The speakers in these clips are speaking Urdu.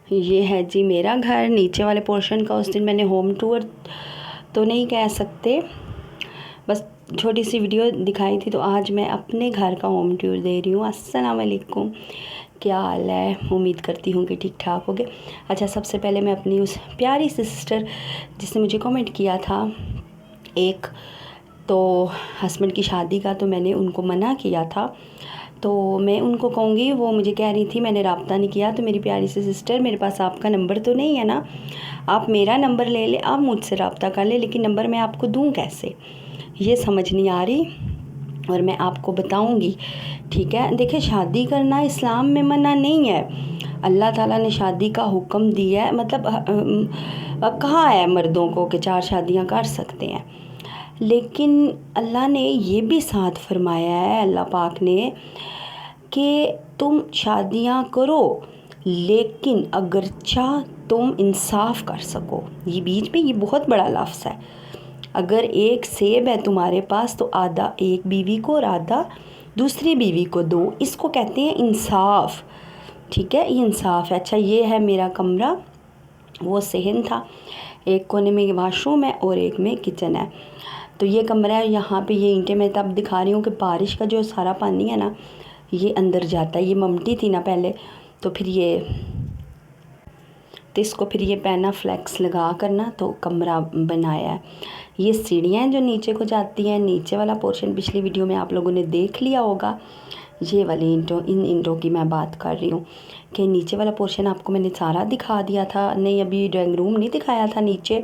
یہ ہے جی میرا گھر. نیچے والے پورشن کا اس دن میں نے ہوم ٹور تو نہیں کہہ سکتے، بس چھوٹی سی ویڈیو دکھائی تھی، تو آج میں اپنے گھر کا ہوم ٹور دے رہی ہوں. السلام علیکم، کیا حال ہے؟ امید کرتی ہوں کہ ٹھیک ٹھاک ہوگے. اچھا، سب سے پہلے میں اپنی اس پیاری سی سسٹر جس نے مجھے کمنٹ کیا تھا ایک تو ہسبینڈ کی شادی کا، تو میں نے ان کو منع کیا تھا، تو میں ان کو کہوں گی، وہ مجھے کہہ رہی تھی میں نے رابطہ نہیں کیا. تو میری پیاری سی سسٹر، میرے پاس آپ کا نمبر تو نہیں ہے نا، آپ میرا نمبر لے لیں، آپ مجھ سے رابطہ کر لیں، لیکن نمبر میں آپ کو دوں کیسے، یہ سمجھ نہیں آ رہی، اور میں آپ کو بتاؤں گی. ٹھیک ہے، دیکھیں شادی کرنا اسلام میں منع نہیں ہے. اللہ تعالیٰ نے شادی کا حکم دیا ہے، مطلب کہا ہے مردوں کو کہ 4 شادیاں کر سکتے ہیں، لیکن اللہ نے یہ بھی ساتھ فرمایا ہے، اللہ پاک نے، کہ تم شادیاں کرو لیکن اگرچہ تم انصاف کر سکو. یہ بیچ میں یہ بہت بڑا لفظ ہے. اگر ایک سیب ہے تمہارے پاس تو آدھا ایک بیوی کو اور آدھا دوسری بیوی کو دو، اس کو کہتے ہیں انصاف. ٹھیک ہے، یہ انصاف ہے. اچھا، یہ ہے میرا کمرہ، وہ صحن تھا، ایک کونے میں واش روم ہے اور ایک میں کچن ہے. تو یہ کمرہ ہے، یہاں پہ یہ اینٹیں میں تب دکھا رہی ہوں کہ بارش کا جو سارا پانی ہے نا یہ اندر جاتا ہے. یہ ممٹی تھی نا پہلے، تو پھر اس کو پھر یہ پینا فلیکس لگا کر نا تو کمرہ بنایا ہے. یہ سیڑھیاں ہیں جو نیچے کو جاتی ہیں. نیچے والا پورشن پچھلی ویڈیو میں آپ لوگوں نے دیکھ لیا ہوگا. یہ والی ان اینٹوں کی میں بات کر رہی ہوں کہ نیچے والا پورشن آپ کو میں نے سارا دکھا دیا تھا. نہیں، ابھی ڈرائنگ روم نہیں دکھایا تھا نیچے.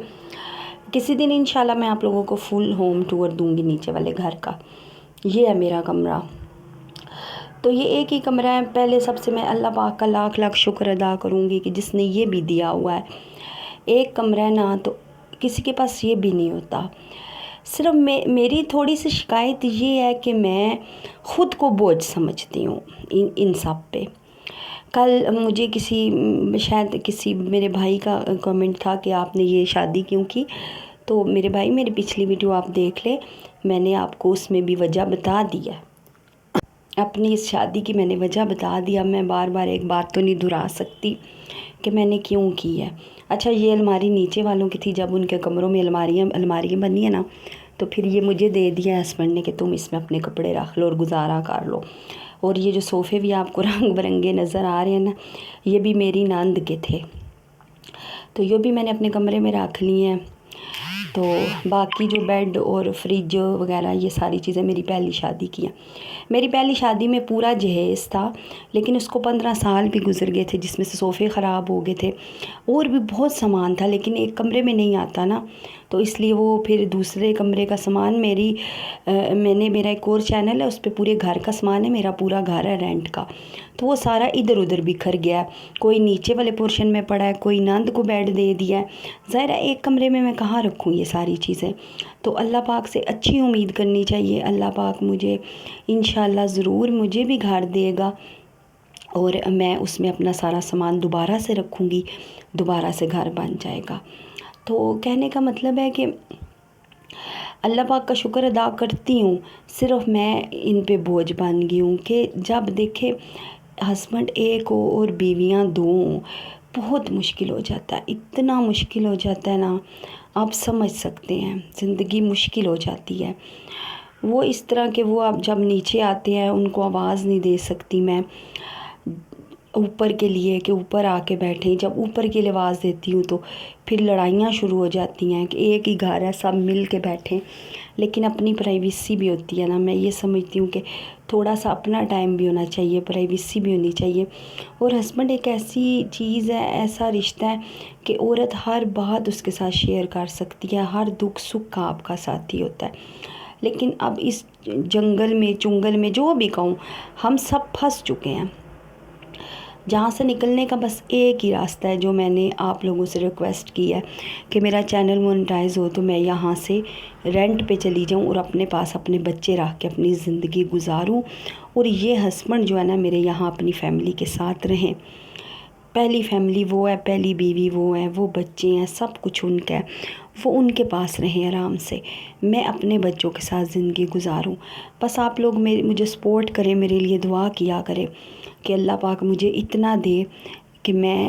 کسی دن انشاءاللہ میں آپ لوگوں کو فل ہوم ٹور دوں گی نیچے والے گھر کا. یہ ہے میرا کمرہ. تو یہ ایک ہی کمرہ ہے. پہلے سب سے میں اللہ پاک کا لاکھ لاکھ شکر ادا کروں گی کہ جس نے یہ بھی دیا ہوا ہے. ایک کمرہ نا تو کسی کے پاس یہ بھی نہیں ہوتا. صرف میری تھوڑی سی شکایت یہ ہے کہ میں خود کو بوجھ سمجھتی ہوں ان سب پہ. کل مجھے شاید کسی میرے بھائی کا کمنٹ تھا کہ آپ نے یہ شادی کیوں کی. تو میرے بھائی، میری پچھلی ویڈیو آپ دیکھ لیں، میں نے آپ کو اس میں بھی وجہ بتا دیا. اپنی اس شادی کی میں نے وجہ بتا دیا. میں بار بار ایک بات تو نہیں دہرا سکتی کہ میں نے کیوں کی ہے. اچھا، یہ الماری نیچے والوں کی تھی. جب ان کے کمروں میں الماریاں بنی ہیں نا، تو پھر یہ مجھے دے دیا ہسبینڈ نے کہ تم اس میں اپنے کپڑے رکھ لو اور گزارا کر لو. اور یہ جو صوفے بھی آپ کو رنگ برنگے نظر آ رہے ہیں نا، یہ بھی میری نند کے تھے، تو یہ بھی میں نے اپنے کمرے میں رکھ لی ہیں. تو باقی جو بیڈ اور فریج وغیرہ یہ ساری چیزیں میری پہلی شادی کی ہیں. میری پہلی شادی میں پورا جہیز تھا، لیکن اس کو 15 سال بھی گزر گئے تھے، جس میں سے صوفے خراب ہو گئے تھے اور بھی بہت سامان تھا، لیکن ایک کمرے میں نہیں آتا نا، تو اس لیے وہ پھر دوسرے کمرے کا سامان میرا ایک اور چینل ہے، اس پہ پورے گھر کا سامان ہے. میرا پورا گھر ہے رینٹ کا، تو وہ سارا ادھر ادھر بکھر گیا ہے. کوئی نیچے والے پورشن میں پڑا ہے، کوئی نند کو بیڈ دے دیا ہے. ظاہر ہے ایک کمرے میں کہاں رکھوں یہ ساری چیزیں. تو اللہ پاک سے اچھی امید کرنی چاہیے. اللہ پاک مجھے انشاءاللہ ضرور مجھے بھی گھر دے گا، اور میں اس میں اپنا سارا سامان دوبارہ سے رکھوں گی، دوبارہ سے گھر بن جائے گا. تو کہنے کا مطلب ہے کہ اللہ پاک کا شکر ادا کرتی ہوں. صرف میں ان پہ بوجھ بن گئی ہوں کہ جب دیکھے ہسبینڈ ایک ہو اور بیویاں 2 ہوں، بہت مشکل ہو جاتا ہے. اتنا مشکل ہو جاتا ہے نا، آپ سمجھ سکتے ہیں، زندگی مشکل ہو جاتی ہے. وہ اس طرح کہ وہ اب جب نیچے آتے ہیں ان کو آواز نہیں دے سکتی میں اوپر کے لیے کہ اوپر آ کے بیٹھیں. جب اوپر کے لیے آواز دیتی ہوں تو پھر لڑائیاں شروع ہو جاتی ہیں کہ ایک ہی گھر ہے، سب مل کے بیٹھیں. لیکن اپنی پرائیویسی بھی ہوتی ہے نا. میں یہ سمجھتی ہوں کہ تھوڑا سا اپنا ٹائم بھی ہونا چاہیے، پرائیویسی بھی ہونی چاہیے. اور ہسبینڈ ایک ایسی چیز ہے، ایسا رشتہ ہے کہ عورت ہر بات اس کے ساتھ شیئر کر سکتی ہے، ہر دکھ سکھ کا آپ کا ساتھی ہوتا ہے. لیکن اب اس جنگل میں چنگل میں جو بھی کہوں، ہم سب پھنس چکے ہیں. جہاں سے نکلنے کا بس ایک ہی راستہ ہے، جو میں نے آپ لوگوں سے ریکویسٹ کی ہے کہ میرا چینل مونیٹائز ہو تو میں یہاں سے رینٹ پہ چلی جاؤں اور اپنے پاس اپنے بچے رکھ کے اپنی زندگی گزاروں، اور یہ ہسبینڈ جو ہے نا میرے یہاں اپنی فیملی کے ساتھ رہیں. پہلی فیملی وہ ہے، پہلی بیوی وہ ہے، وہ بچے ہیں، سب کچھ ان کا ہے، وہ ان کے پاس رہیں آرام سے. میں اپنے بچوں کے ساتھ زندگی گزاروں. بس آپ لوگ مجھے سپورٹ کریں، میرے لیے دعا کیا کریں کہ اللہ پاک مجھے اتنا دے کہ میں